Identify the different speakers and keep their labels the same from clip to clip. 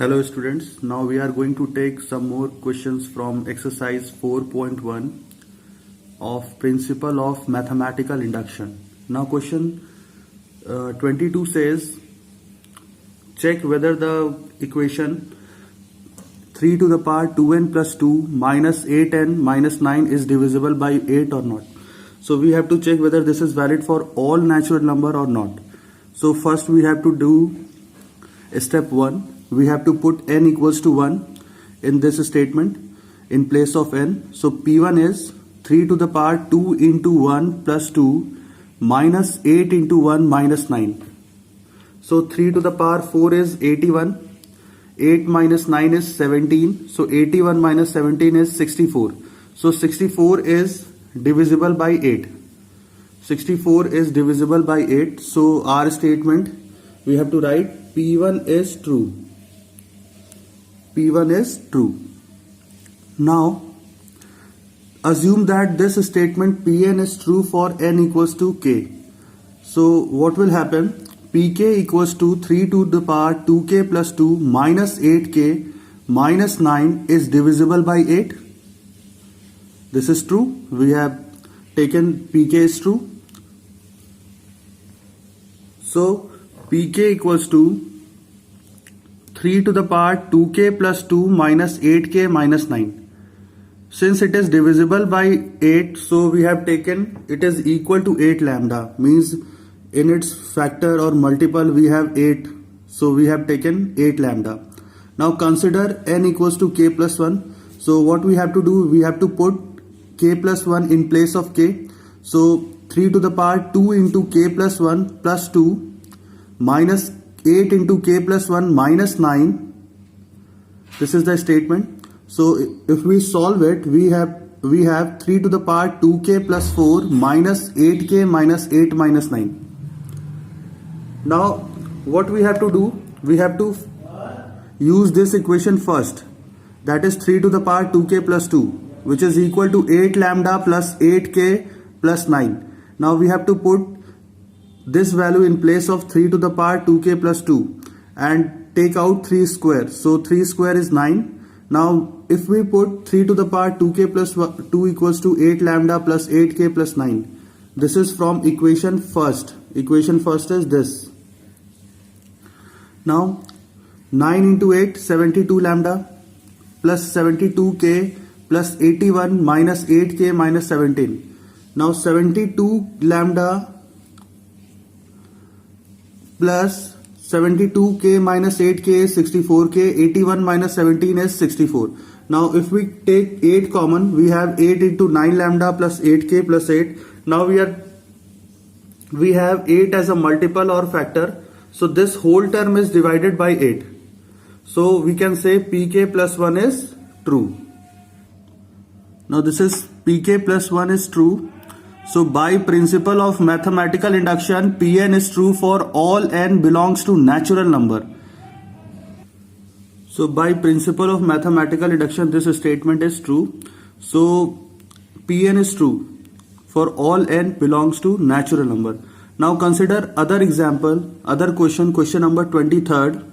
Speaker 1: Hello students, now we are going to take some more questions from exercise 4.1 of principle of mathematical induction. Now question 22 says, check whether the equation 3 to the power 2n plus 2 minus 8n minus 9 is divisible by 8 or not. So we have to check whether this is valid for all natural number or not. So first we have to do step 1. We have to put n equals to 1 in this statement in place of n. So P1 is 3 to the power 2 into 1 plus 2 minus 8 into 1 minus 9. So 3 to the power 4 is 81. 8 minus 9 is 17. So 81 minus 17 is 64. So 64 is divisible by 8. 64 is divisible by 8. So our statement we have to write P1 is true. P1 is true. Now assume that this statement Pn is true for n equals to k. So what will happen? Pk equals to 3 to the power 2k plus 2 minus 8k minus 9 is divisible by 8. This is true. We have taken Pk is true. So Pk equals to 3 to the power 2k plus 2 minus 8k minus 9. Since it is divisible by 8, so we have taken it is equal to 8 lambda. Means in its factor or multiple we have 8. So we have taken 8 lambda. Now consider n equals to k plus 1. So what we have to do? We have to put k plus 1 in place of k. So 3 to the power 2 into k plus 1 plus 2 minus 8 into k plus 1 minus 9. This is the statement. So if we solve it, we have 3 to the power 2k plus 4 minus 8k minus 8 minus 9. Now what we have to do? We have to use this equation first. That is 3 to the power 2k plus 2, which is equal to 8 lambda plus 8k plus 9. Now we have to put this value in place of 3 to the power 2k plus 2 and take out 3 square. So 3 square is 9. Now if we put 3 to the power 2k plus 2 equals to 8 lambda plus 8k plus 9. This is from equation first. Equation first is this. Now 9 into 8, 72 lambda plus 72k plus 81 minus 8k minus 17. Now 72 lambda plus 72k minus 8k is 64k, 81 minus 17 is 64. Now if we take 8 common, we have 8 into 9 lambda plus 8k plus 8. Now we have 8 as a multiple or factor. So this whole term is divided by 8. So we can say Pk plus 1 is true. Now this is Pk plus 1 is true. So by principle of mathematical induction, Pn is true for all n belongs to natural number. So by principle of mathematical induction, this statement is true. So Pn is true for all n belongs to natural number. Now consider other example, other question number 23rd.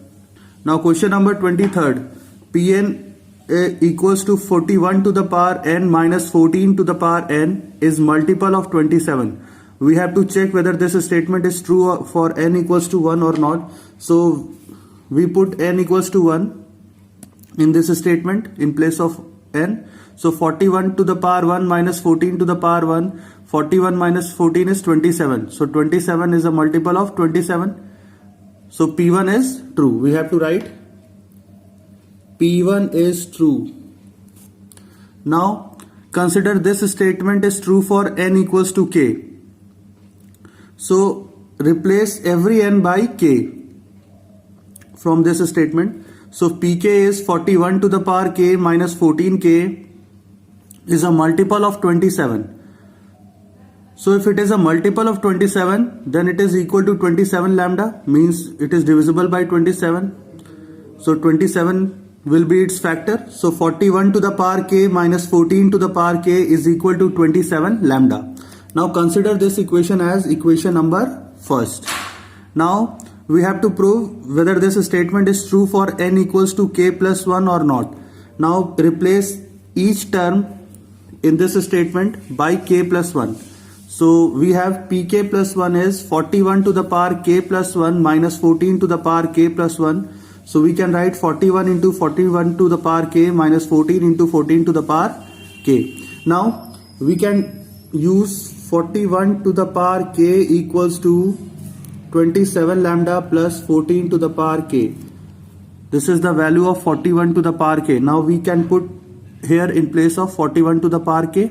Speaker 1: Now question number 23rd, Pn equals to 41 to the power n minus 14 to the power n is multiple of 27. We have to check whether this statement is true for n equals to 1 or not. So we put n equals to 1 in this statement in place of n. So 41 to the power 1 minus 14 to the power 1. 41 minus 14 is 27. So 27 is a multiple of 27. So P1 is true. We have to write P1 is true. Now consider this statement is true for n equals to k. So replace every n by k from this statement. So Pk is 41 to the power k minus 14k is a multiple of 27. So if it is a multiple of 27, then it is equal to 27 lambda, means it is divisible by 27. So 27 will be its factor. So 41 to the power k minus 14 to the power k is equal to 27 lambda. Now consider this equation as equation number first. Now we have to prove whether this statement is true for n equals to k plus 1 or not. Now replace each term in this statement by k plus 1. So we have pk plus 1 is 41 to the power k plus 1 minus 14 to the power k plus 1. So we can write 41 into 41 to the power k minus 14 into 14 to the power k. Now we can use 41 to the power k equals to 27 lambda plus 14 to the power k. This is the value of 41 to the power k. Now we can put here in place of 41 to the power k.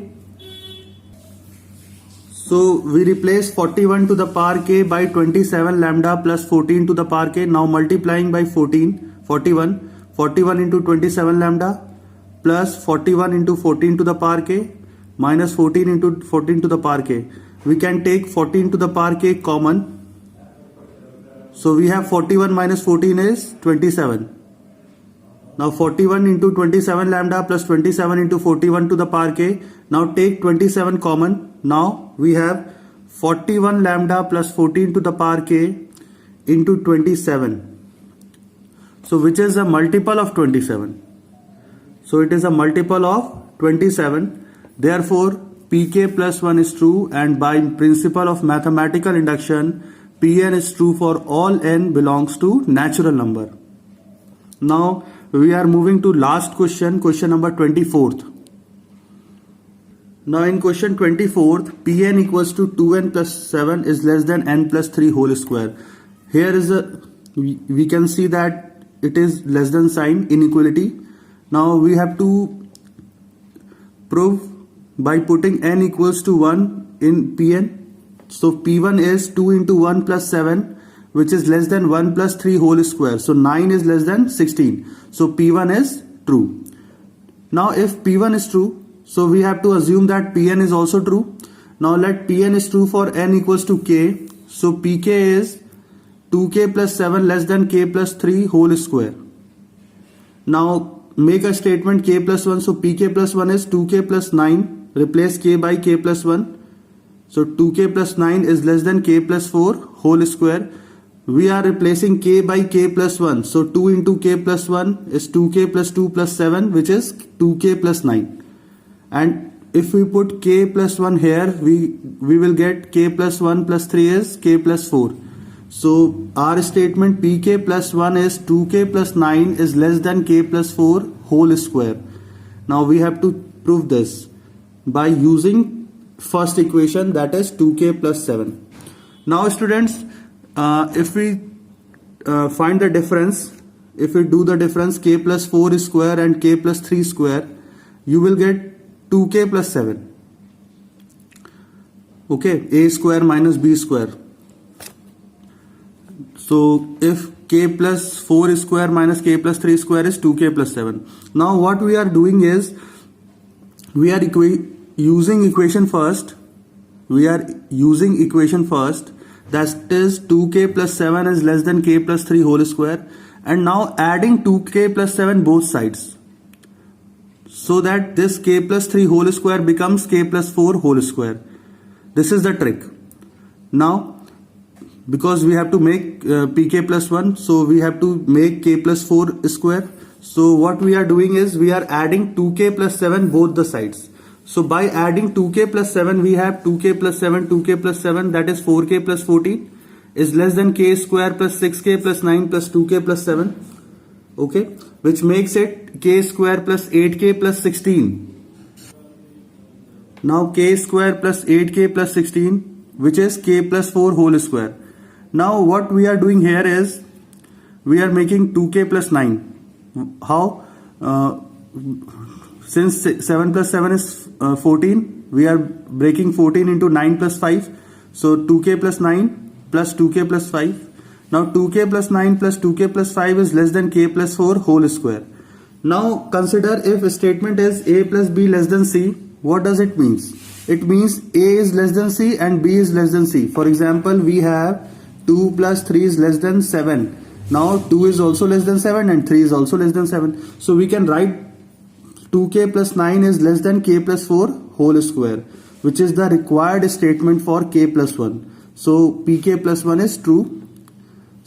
Speaker 1: So we replace 41 to the power k by 27 lambda plus 14 to the power k. Now multiplying by 41 into 27 lambda plus 41 into 14 to the power k minus 14 into 14 to the power k. We can take 14 to the power k common. So we have 41 minus 14 is 27. Now 41 into 27 lambda plus 27 into 41 to the power k. Now take 27 common. Now we have 41 lambda plus 14 to the power k into 27. So which is a multiple of 27. So it is a multiple of 27. Therefore pk plus 1 is true, and by principle of mathematical induction Pn is true for all n belongs to natural number. Now we are moving to last question, question number 24th. Now in question 24th, Pn equals to 2n plus 7 is less than n plus 3 whole square. Here is we can see that it is less than sign, inequality. Now we have to prove by putting n equals to 1 in Pn. So P1 is 2 into 1 plus 7, which is less than 1 plus 3 whole square. So 9 is less than 16. So P1 is true. Now if P1 is true, so we have to assume that Pn is also true. Now let Pn is true for n equals to k. So Pk is 2k plus 7 less than k plus 3 whole square. Now make a statement k plus 1. So Pk plus 1 is 2k plus 9. Replace k by k plus 1. So 2k plus 9 is less than k plus 4 whole square. We are replacing k by k plus 1. So 2 into k plus 1 is 2k plus 2 plus 7, which is 2k plus 9. And if we put k plus 1 here, we will get k plus 1 plus 3 is k plus 4. So our statement pk plus 1 is 2k plus 9 is less than k plus 4 whole square. Now we have to prove this by using first equation, that is 2k plus 7. Now students, if we find the difference, if we do the difference k plus 4 square and k plus 3 square, you will get 2k plus 7. Okay, a square minus b square. So if k plus 4 square minus k plus 3 square is 2k plus 7. Now what we are doing is, we are using equation first. That is 2k plus 7 is less than k plus 3 whole square, and now adding 2k plus 7 both sides, so that this k plus 3 whole square becomes k plus 4 whole square. This is the trick. Now because we have to make pk plus 1, so we have to make k plus 4 square. So what we are doing is, we are adding 2k plus 7 both the sides. So by adding 2k plus 7, we have 2k plus 7, 2k plus 7, that is 4k plus 14 is less than k square plus 6k plus 9 plus 2k plus 7. Okay, which makes it k square plus 8k plus 16. Now k square plus 8k plus 16, which is k plus 4 whole square. Now what we are doing here is, we are making 2k plus 9. How? Since 7 plus 7 is 14, we are breaking 14 into 9 plus 5. So 2k plus 9 plus 2k plus 5. Now 2k plus 9 plus 2k plus 5 is less than k plus 4 whole square. Now consider, if a statement is a plus b less than c, what does it mean? It means a is less than c and b is less than c. For example, we have 2 plus 3 is less than 7. Now 2 is also less than 7 and 3 is also less than 7. So we can write 2k plus 9 is less than k plus 4 whole square, which is the required statement for k plus 1. So pk plus 1 is true.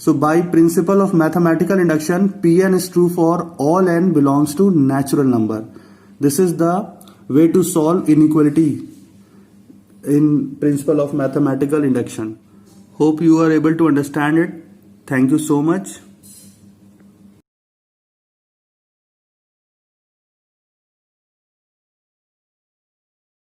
Speaker 1: So by principle of mathematical induction, Pn is true for all n belongs to natural number. This is the way to solve inequality in principle of mathematical induction. Hope you are able to understand it. Thank you so much.